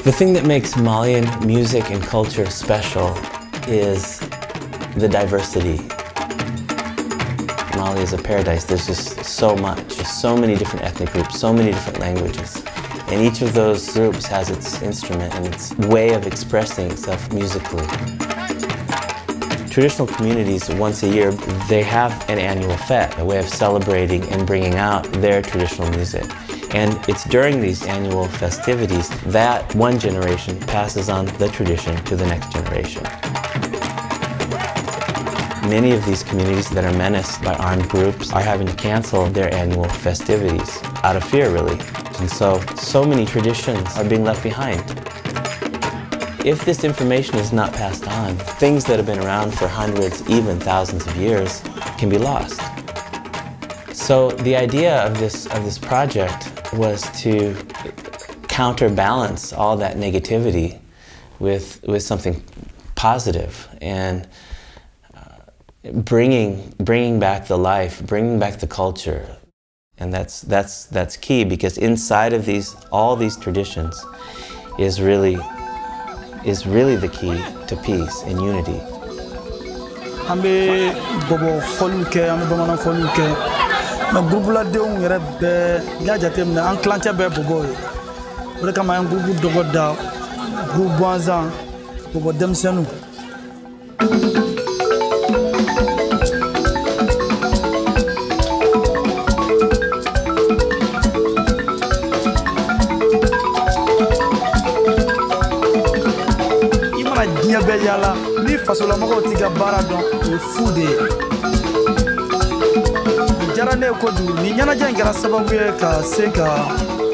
The thing that makes Malian music and culture special is the diversity. Mali is a paradise. There's just so much, just so many different ethnic groups, so many different languages. And each of those groups has its instrument and its way of expressing itself musically. Traditional communities, once a year, they have an annual fete, a way of celebrating and bringing out their traditional music. And it's during these annual festivities that one generation passes on the tradition to the next generation. Many of these communities that are menaced by armed groups are having to cancel their annual festivities out of fear, really. And so many traditions are being left behind. If this information is not passed on, things that have been around for hundreds, even thousands of years can be lost. So the idea of this project was to counterbalance all that negativity with something positive and bringing back the life, bringing back the culture. And that's key, because inside of all these traditions is really the key to peace and unity. Ambe bobo foluke, ambe bamana foluke. Na groupe la de on yere be ya jatem na an clancha be bobo. Ore kama en groupe dogo da, groupe banzan, bobo demsenu. Yala ni fasola mako tiga bara don o fude jara ne ko du ni nyana jangara sababu ye ka seka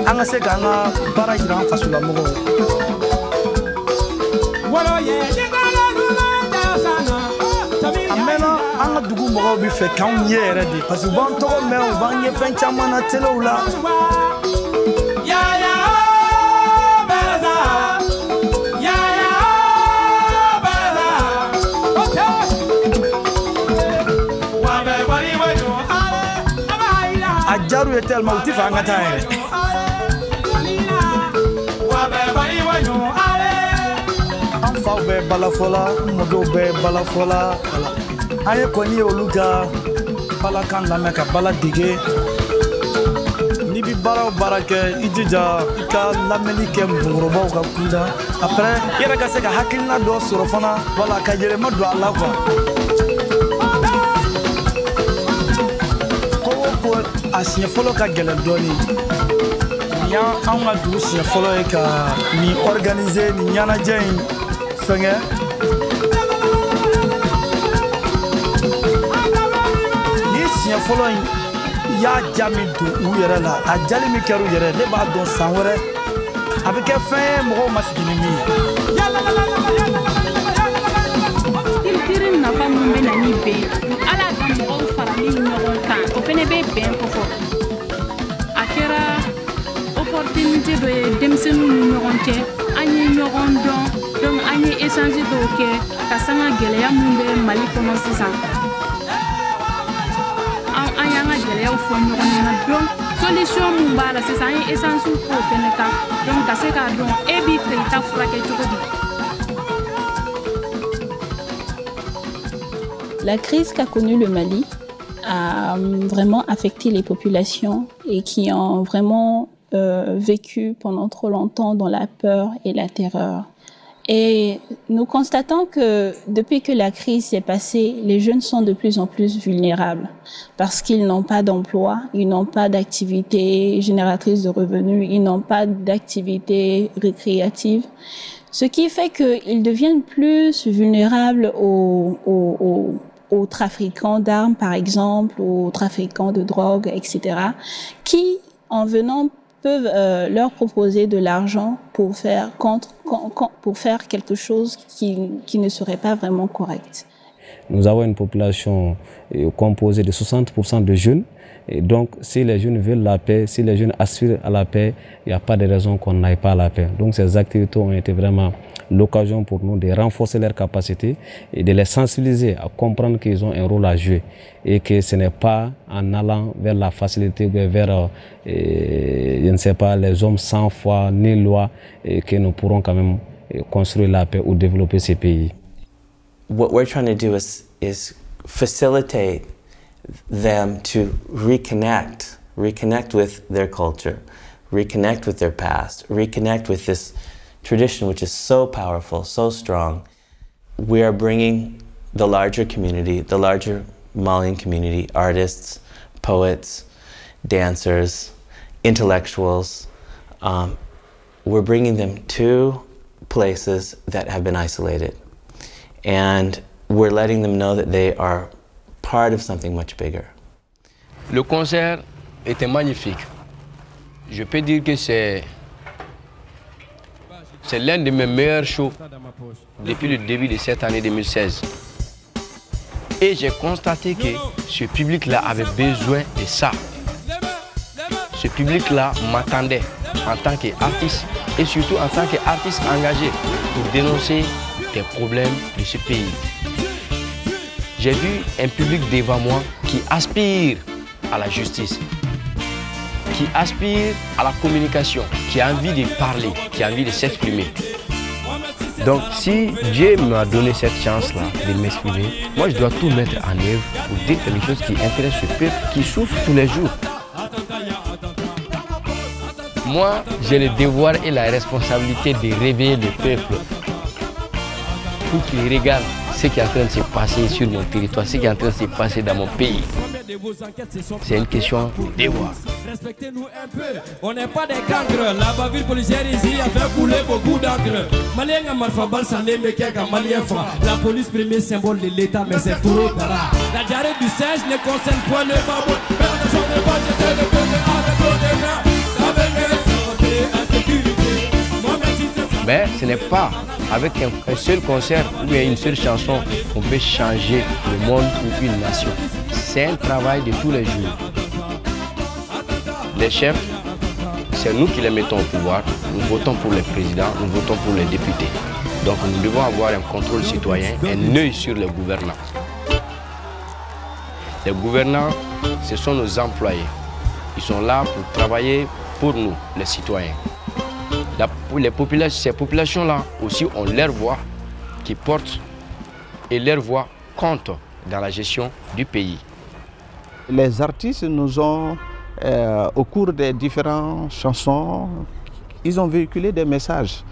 anga seka anga bara jira fasola mako wala ye ni bala lula da sana amena anga dugu mako bi fe kan yere di parce que bon to me on va nye fen chama na telo la Ajaru est tellement outil à un taille. Enfant be balafola, modo be balafola. Aye koni oluga balakan la meka baladige. Ni bi bara barake ijija ka lamelike mboroba ka kunda. Après yera ka se ka hakilna do surofana wala ka jere ma do Allah quoi. A siɲɛ fɔlɔ ka gɛlɛn dɔɔnin ni y'anw ka dugu siɲɛ fɔlɔ ye ka ni organiser ni ɲɛnajɛ in fɛngɛ ni siɲɛ fɔlɔ in y'a ja min don u yɛrɛ la a jali min kɛra u yɛrɛ ne b'a dɔn san wɛrɛ a bɛ kɛ fɛn ye mɔgɔw ma sigi ni min ye kiri nafa min bɛ na ni bɛn ala ka mɔgɔw farali ɲɔgɔn kan o fɛnɛ bɛ bɛn kofɔ a kɛra opportunité dɔ ye denmisɛnninw ni ɲɔgɔn cɛ an ye ɲɔgɔn dɔn donc an ye échange dɔw kɛ ka sanga gɛlɛya min bɛ Mali kɔnɔ sisan an y'an ka gɛlɛyaw fɔ ɲɔgɔn ɲɛna donc solution min b'a la sisan an ye échange k'o fɛnɛ kan donc ka se k'a dɔn e b'i fɛ i ta furakɛ cogo di. La crise qu'a connue le Mali a vraiment affecté les populations et qui ont vraiment vécu pendant trop longtemps dans la peur et la terreur. Et nous constatons que depuis que la crise est passée, les jeunes sont de plus en plus vulnérables parce qu'ils n'ont pas d'emploi, ils n'ont pas d'activité génératrice de revenus, ils n'ont pas d'activité récréative. Ce qui fait qu'ils deviennent plus vulnérables aux trafiquants d'armes, par exemple, aux trafiquants de drogue, etc., qui, en venant, peuvent leur proposer de l'argent pour faire quelque chose qui ne serait pas vraiment correct. Nous avons une population composée de 60% de jeunes. Et donc, si les jeunes veulent la paix, si les jeunes aspirent à la paix, il n'y a pas de raison qu'on n'aille pas à la paix. Donc, ces activités ont été vraiment l'occasion pour nous de renforcer leurs capacités et de les sensibiliser à comprendre qu'ils ont un rôle à jouer et que ce n'est pas en allant vers la facilité ou vers, je ne sais pas, les hommes sans foi ni loi que nous pourrons quand même construire la paix ou développer ces pays. What we're trying to do is facilitate them to reconnect with their culture, reconnect with their past, reconnect with this tradition which is so powerful, so strong. We are bringing the larger community, the larger Malian community, artists, poets, dancers, intellectuals, we're bringing them to places that have been isolated. And we're letting them know that they are part of something much bigger. Le concert était magnifique. Je peux dire que c'est l'un de mes meilleurs shows depuis le début de cette année 2016. Et j'ai constaté que ce public-là avait besoin de ça. Ce public-là m'attendait en tant qu'artiste et surtout en tant qu'artiste engagé pour dénoncer des problèmes de ce pays. J'ai vu un public devant moi qui aspire à la justice, qui aspire à la communication, qui a envie de parler, qui a envie de s'exprimer. Donc si Dieu m'a donné cette chance-là de m'exprimer, moi je dois tout mettre en œuvre pour dire quelque chose qui intéresse ce peuple qui souffre tous les jours. Moi, j'ai le devoir et la responsabilité de réveiller le peuple pour qu'il regarde ce qui est en train de se passer sur mon territoire, ce qui est en train de se passer dans mon pays. C'est une question de devoir. Respectez-nous un peu, on n'est pas des cancres. La bavure policière ici a fait couler beaucoup d'encre. Malien a marfabal salé, mais quelqu'un malien franc. La police premier symbole de l'État, mais c'est trop tard. La diarrhée du singe ne concerne point le babou. Mais on ne change pas, j'étais le peuple avec l'autre grand. Mais ce n'est pas avec un seul concert ou une seule chanson qu'on peut changer le monde ou une nation. C'est un travail de tous les jours. Les chefs, c'est nous qui les mettons au pouvoir. Nous votons pour les présidents, nous votons pour les députés. Donc nous devons avoir un contrôle citoyen, un œil sur les gouvernants. Les gouvernants, ce sont nos employés. Ils sont là pour travailler pour nous, les citoyens. Ces populations-là aussi ont leur voix qui porte et leur voix compte dans la gestion du pays. Les artistes nous ont, au cours des différentes chansons, ils ont véhiculé des messages,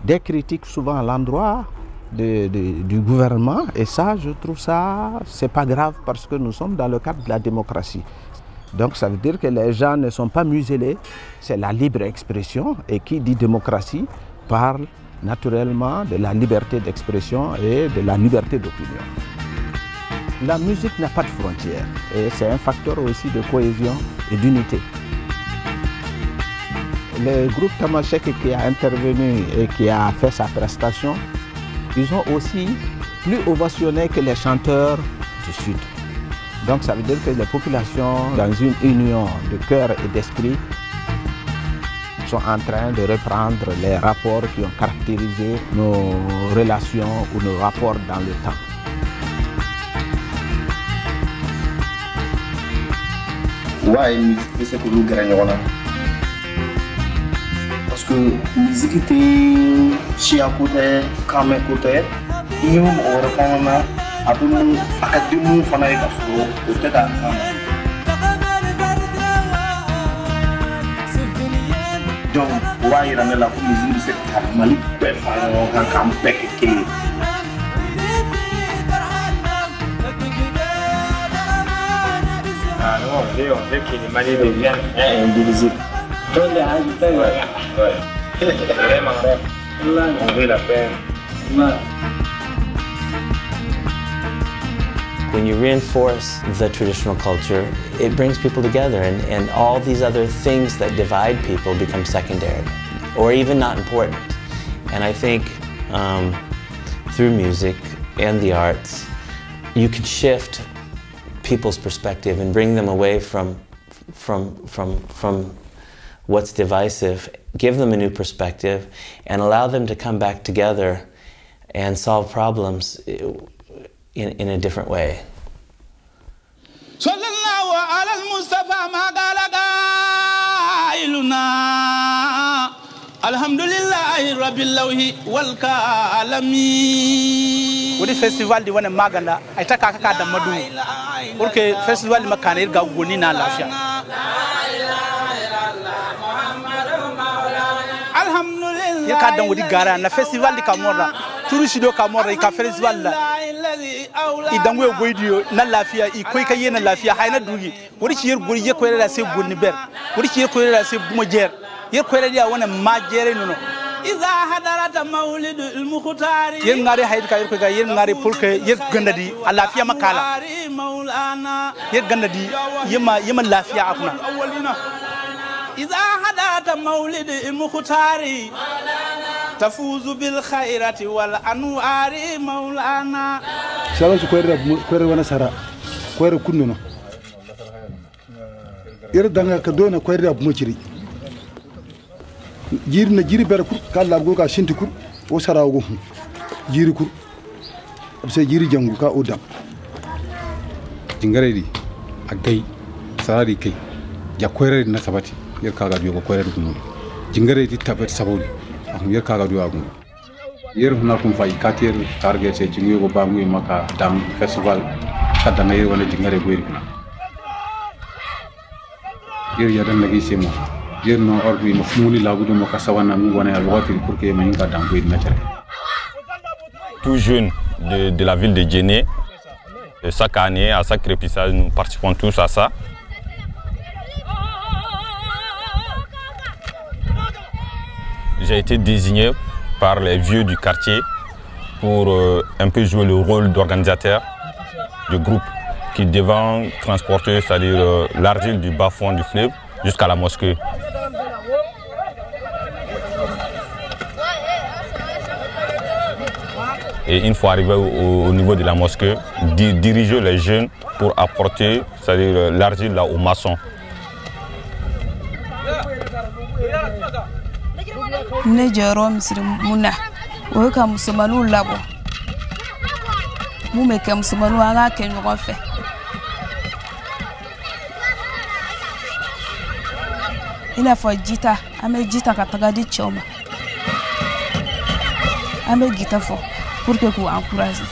des critiques souvent à l'endroit du gouvernement. Et ça, je trouve ça, c'est pas grave parce que nous sommes dans le cadre de la démocratie. Donc ça veut dire que les gens ne sont pas muselés, c'est la libre expression et qui dit démocratie parle naturellement de la liberté d'expression et de la liberté d'opinion. La musique n'a pas de frontières et c'est un facteur aussi de cohésion et d'unité. Le groupe Tamashek qui a intervenu et qui a fait sa prestation, ils ont aussi plus ovationné que les chanteurs du Sud. Donc ça veut dire que les populations, dans une union de cœur et d'esprit, sont en train de reprendre les rapports qui ont caractérisé nos relations ou nos rapports dans le temps. Ouais, musique, c'est que nous gagnons. Parce que la musique était chez un côté, comme un côté, nous, on reprend. Après, nous académies fana ka so o tɛ ka donc o b'a yira ne la ko musique bɛ se ka Mali bɛɛ fara ɲɔgɔn kan k'an bɛɛ kɛ kelen. Non, on veut que le Mali devienne indivisible. Vraiment, on veut la paix. When you reinforce the traditional culture, it brings people together, and all these other things that divide people become secondary or even not important. And I think through music and the arts, you can shift people's perspective and bring them away from what's divisive, give them a new perspective, and allow them to come back together and solve problems in a different way. Alhamdulillahi rabbil lawhi wal kalami. Wodi festival di wana maganda ay taka kaka da madu porque festival di makana irga goni na lafiya. Alhamdulillah ya ka dan wodi gara na festival di kamora turu shido kamora ka festival la idan we goidiyo na lafiya i koi kai na lafiya hayna dugi wodi ci yer gori ye ko la se gonni ber wodi ci yer ko la se buma jer yer ko la dia wana majere nono iza hadarata maulidu al-mukhtari yer ngari hayt ka yer ko ga yer ngari pulke yer gandadi lafiya makala yer gandadi yema lafiya akuna iza hadarata maulidu al-mukhtari tafuzu bil khairati wal anwari maulana shalan su koyar wana sara koyar kunno yer danga ka dona koyar abu mociri jiri na jiri ber kur kala go ka shinti kur o sara go jiri kur abse jiri jangu ka oda jingare di agai sarari kai ya koyar na sabati yer ka ga ko koyar kunno jingare di tabet saboli yer kaga do agun yer huna kum fay katier target se jingi go bangu maka dam festival kada na yer wala jingare go yer ya dan lagi semo yer no orbi no fumuni lagudo mo ka sawana mu wana ya loti pour que maninga dam go metere. Tout jeune de la ville de Djenné, chaque année à chaque crépissage nous participons tous à ça. J'ai été désigné par les vieux du quartier pour un peu jouer le rôle d'organisateur du groupe qui devant transporter, c'est-à-dire l'argile du bas-fond du fleuve jusqu'à la mosquée. Et une fois arrivé au niveau de la mosquée, diriger les jeunes pour apporter, c'est-à-dire l'argile là aux maçons. Ne jero misiri muna o ka musumanu labo mu me ka musumanu aga ke nyogon fe ina fo jita ame jita ka taga di choma ame gita fo pour que ku encourager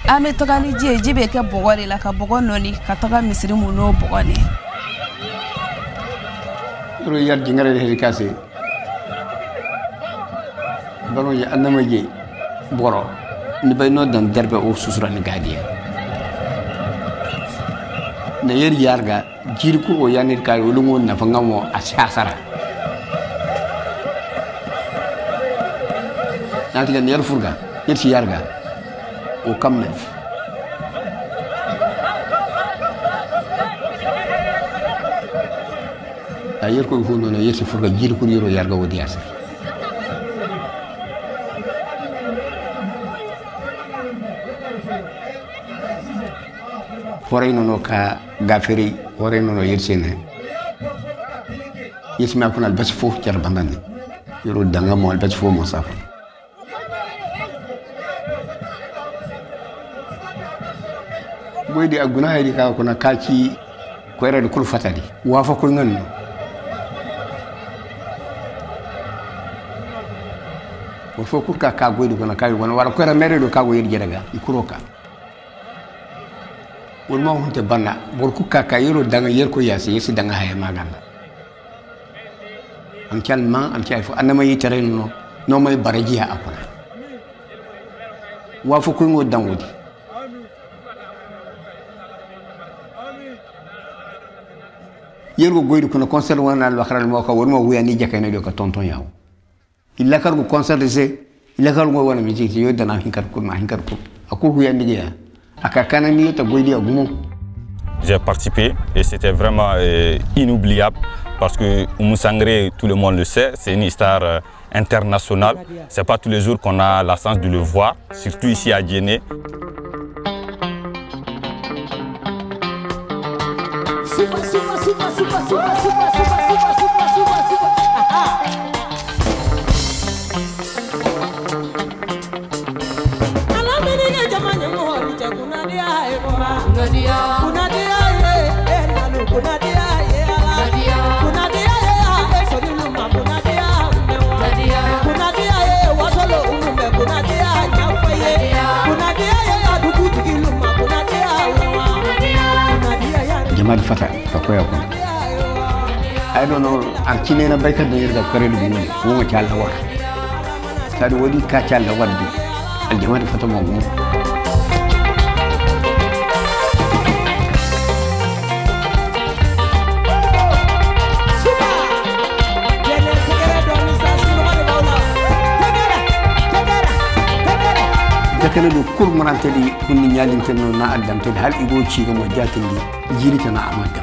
ame taga ni jibe ke bogore la ka bogo noni ka taga misiri muno bogone ro yar jingare de kase baro ya annama je boro ni bayno dan derbe o susura ni gadiya na yer yarga jirku o yanir kay o lungo na fa ngamo asasara nati gan yer furga yer ci yarga o kamne ayer ko hono no yesi furga jiri ko yiro yarga wodi asa fore no ka gaferi fore no yersene yesma kuna albas fo jar bandane yiro danga mo albas fo mo safa boydi aguna haydi ka kuna kaci ko era de kul fatadi wafa ko nganno faut que ka goydu kono kay wona wala ko ra mere do ka go yir jedaga ikuroka wol ma hunte banna bor ku ka yiro danga yer ko yasi yesi danga hay maganda am calma am calfo anama yitere no may baraji ha akona wa fu ko ngo dangudi yer go goydu kono concert wona al wakhral mo ko won mo wuyani jakay do ko tonton yaw illa kar go concerté illa kar go wona mi jiti yo dana hinkar ko ma hinkar ko akuru ya ndiya akakana mi to goydi agumo. J'ai participé et c'était vraiment inoubliable Parce que Oumou Sangaré, tout le monde le sait, c'est une star internationale. Ce n'est pas tous les jours qu'on a la chance de le voir, surtout ici à Djenné. Jamal Fata kakoya ko I don't know arkine na baikar da yarda kware da gumo ko mu ta lawar ta da wani ka ta lawar di aljamal Fata mu gumo dakana do kur marante di kunni nyalin tenno na addam tel hal igo ci mo jatindi jiri tana amada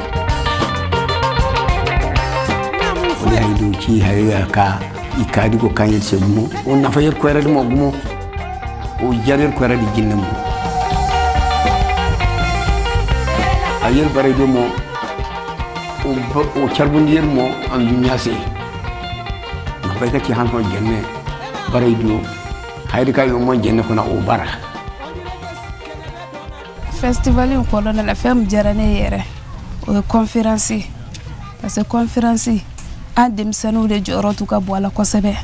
wala hidu ci hayya ka ikadi ko kanyel se mo on na fayer ko radi mo gumo o jarer ko radi jinne mo ayer bare do mo o charbundir mo am dunya se na bay ka ci han ko jenne bare do festival in kolona la femme jarane yere o conférence parce que conférence a demsanu de jorotu ka boala ko sebe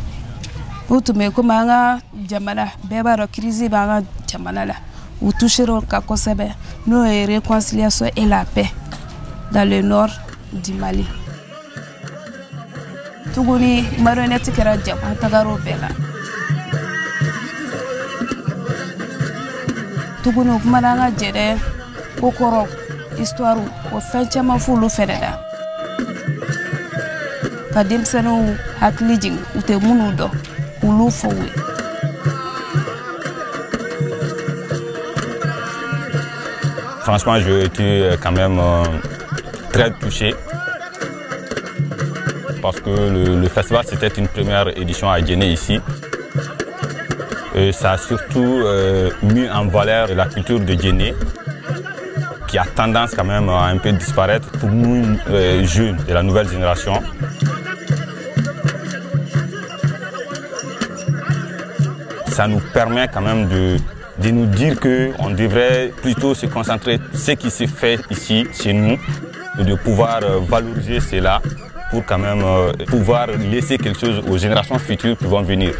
utu me ko manga jamana beba ro crise banga jamana la ou touchero ka ko sebe no réconciliation et la paix dans le nord du Mali tuguni marionnette kera jam tagaro bela tugunu kuma nga jere kokoro histoire o fenchama fulu feneda ka demsenu haklijing ute munudo ulu fowe Franchement, j'ai été quand même très touché parce que le festival c'était une première édition à Djenné ici. Et ça a surtout mis en valeur la culture de Djenné qui a tendance quand même à un peu disparaître pour nous jeunes de la nouvelle génération. Ça nous permet quand même de nous dire qu'on devrait plutôt se concentrer sur ce qui se fait ici, chez nous, et de pouvoir valoriser cela pour quand même pouvoir laisser quelque chose aux générations futures qui vont venir.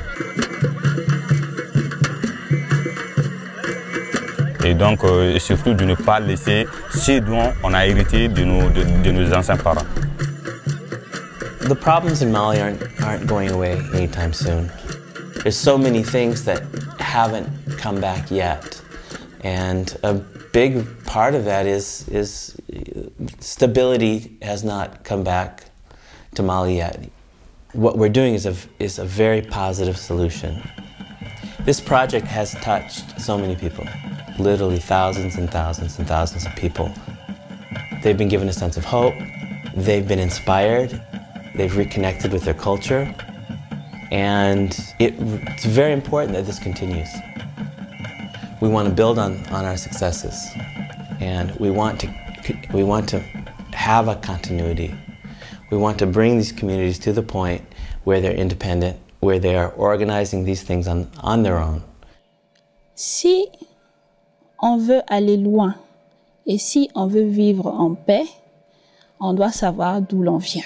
Et donc, surtout de ne pas laisser ce dont on a hérité de nos anciens parents. The problems in Mali aren't going away anytime soon. There's so many things that haven't come back yet. And a big part of that is stability has not come back to Mali yet. What we're doing is a very positive solution. This project has touched so many people. Literally thousands and thousands and thousands of people. They've been given a sense of hope, they've been inspired, they've reconnected with their culture, and it's very important that this continues. We want to build on our successes, and we want to have a continuity. We want to bring these communities to the point where they're independent, where they are organizing these things on their own. Si on veut aller loin et si on veut vivre en paix, on doit savoir d'où l'on vient.